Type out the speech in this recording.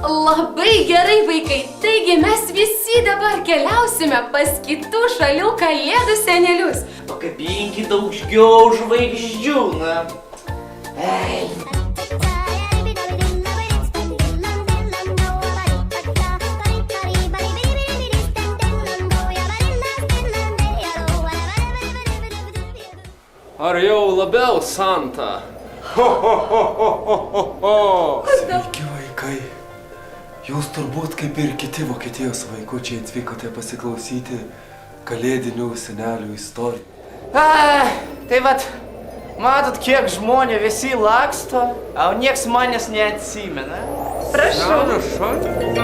Labai gerai, vaikai. Taigi mes visi dabar keliausime pas kitų šalių kalėdų senelius. Pakabinkit daugiau žvaigždžių, na. Ei. Ar jau labiau, Santa? Ho, ho, ho, ho, ho, ho, ho. Sveiki, vaikai. Jūs turbūt kaip ir kiti Vokietijos vaikučiai atvykote pasiklausyti kalėdinių senelių istorijų. Tai vat, matot, kiek žmonių visi laksto, o nieks manęs neatsimena. Prašau. Prašau.